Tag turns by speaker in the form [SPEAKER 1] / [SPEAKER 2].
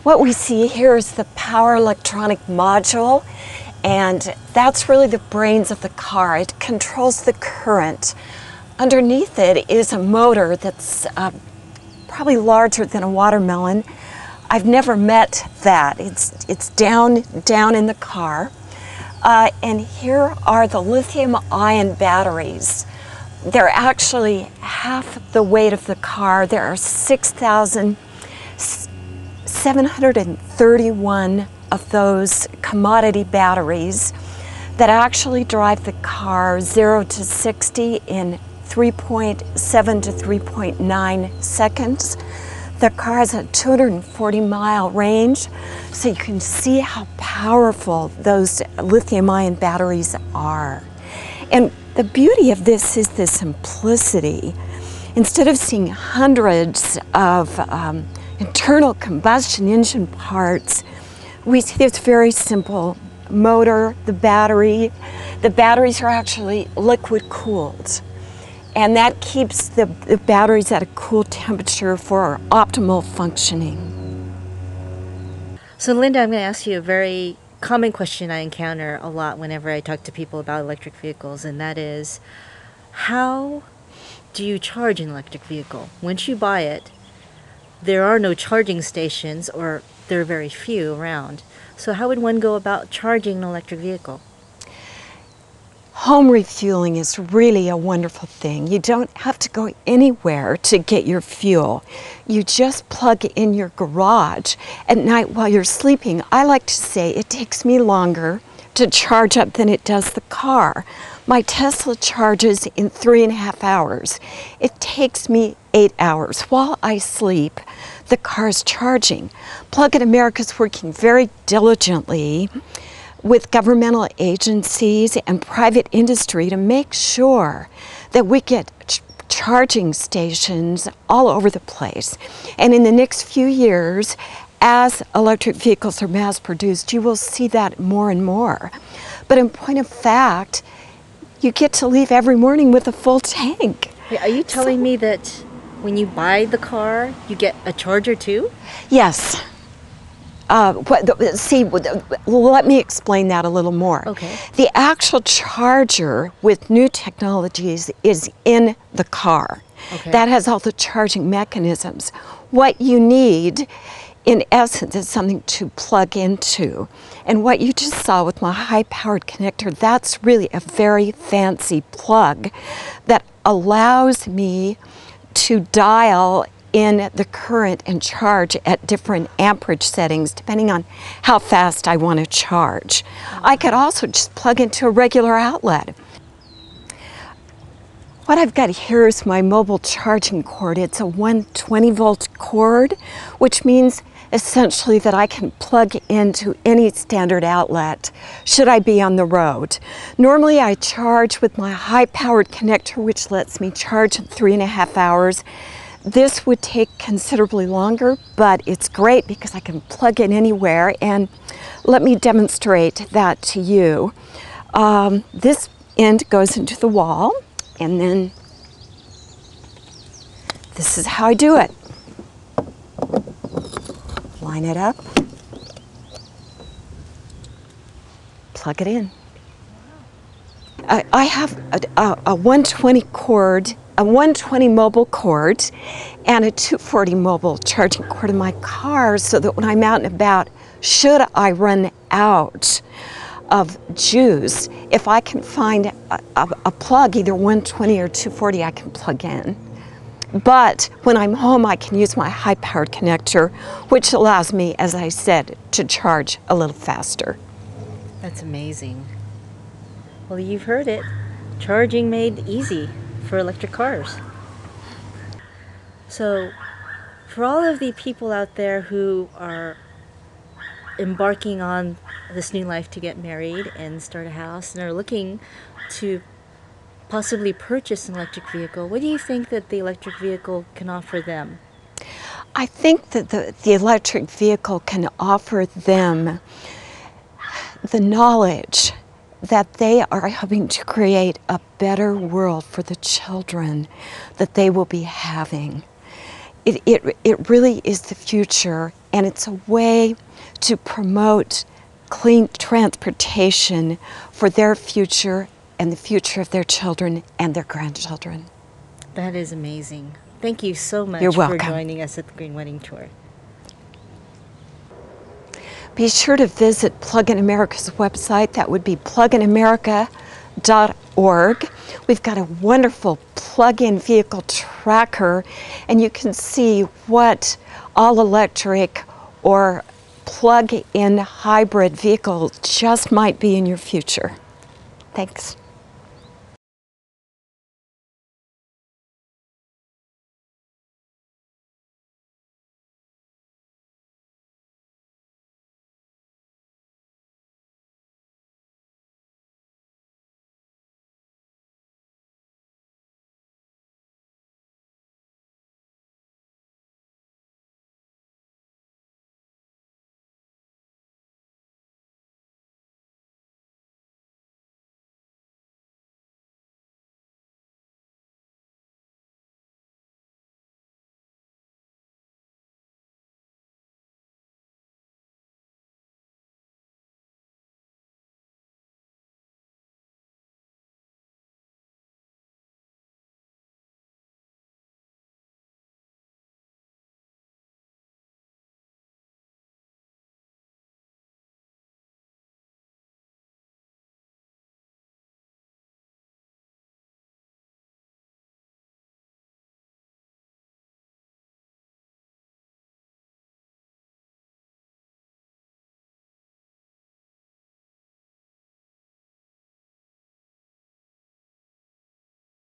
[SPEAKER 1] What we see here is the power electronic module, and that's really the brains of the car. It controls the current. Underneath it is a motor that's probably larger than a watermelon. I've never met that. It's down in the car. And here are the lithium-ion batteries. They're actually half the weight of the car. There are 6,731 of those commodity batteries that actually drive the car 0 to 60 in 3.7 to 3.9 seconds. The car has a 240-mile range, so you can see how powerful those lithium-ion batteries are. And the beauty of this is the simplicity. Instead of seeing hundreds of internal combustion engine parts, we see this very simple motor, the battery. The batteries are actually liquid cooled, and that keeps the batteries at a cool temperature for optimal functioning.
[SPEAKER 2] So Linda, I'm going to ask you a very common question I encounter a lot whenever I talk to people about electric vehicles, and that is, how do you charge an electric vehicle? Once you buy it, there are no charging stations, or there are very few around. So how would one go about charging an electric vehicle?
[SPEAKER 1] Home refueling is really a wonderful thing. You don't have to go anywhere to get your fuel. You just plug in your garage at night while you're sleeping. I like to say it takes me longer to charge up than it does the car. My Tesla charges in 3.5 hours. It takes me 8 hours. While I sleep, the car's charging. Plug-in America is working very diligently with governmental agencies and private industry to make sure that we get charging stations all over the place. And in the next few years, as electric vehicles are mass produced, you will see that more and more. But in point of fact, you get to leave every morning with a full tank.
[SPEAKER 2] Wait, are you telling me that when you buy the car, you get a charger too?
[SPEAKER 1] Yes. Let me explain that a little more.
[SPEAKER 2] Okay.
[SPEAKER 1] The actual charger with new technologies is in the car.
[SPEAKER 2] Okay.
[SPEAKER 1] That has all the charging mechanisms. What you need, in essence, is something to plug into. And what you just saw with my high-powered connector, that's really a very fancy plug that allows me to dial in the current and charge at different amperage settings depending on how fast I want to charge. I could also just plug into a regular outlet. What I've got here is my mobile charging cord. It's a 120-volt cord, which means essentially that I can plug into any standard outlet should I be on the road. Normally I charge with my high-powered connector, which lets me charge in 3.5 hours. This would take considerably longer, but it's great because I can plug in anywhere, and let me demonstrate that to you. This end goes into the wall, and then this is how I do it. Line it up, plug it in. I have a 120 cord, a 120 mobile cord, and a 240 mobile charging cord in my car, so that when I'm out and about, should I run out of juice, if I can find a plug, either 120 or 240, I can plug in. But when I'm home, I can use my high-powered connector, which allows me, as I said, to charge a little faster.
[SPEAKER 2] That's amazing. Well, you've heard it. Charging made easy for electric cars. So, for all of the people out there who are embarking on this new life to get married and start a house and are looking to possibly purchase an electric vehicle, what do you think that the electric vehicle can offer them?
[SPEAKER 1] I think that the electric vehicle can offer them the knowledge that they are helping to create a better world for the children that they will be having. It really is the future, and it's a way to promote clean transportation for their future and the future of their children and their grandchildren.
[SPEAKER 2] That is amazing. Thank you so much
[SPEAKER 1] You're
[SPEAKER 2] for
[SPEAKER 1] welcome.
[SPEAKER 2] joining us at the Green Wedding Tour.
[SPEAKER 1] Be sure to visit Plug-in America's website. That would be pluginamerica.org. We've got a wonderful plug-in vehicle tracker, and you can see what all-electric or plug-in hybrid vehicle just might be in your future. Thanks.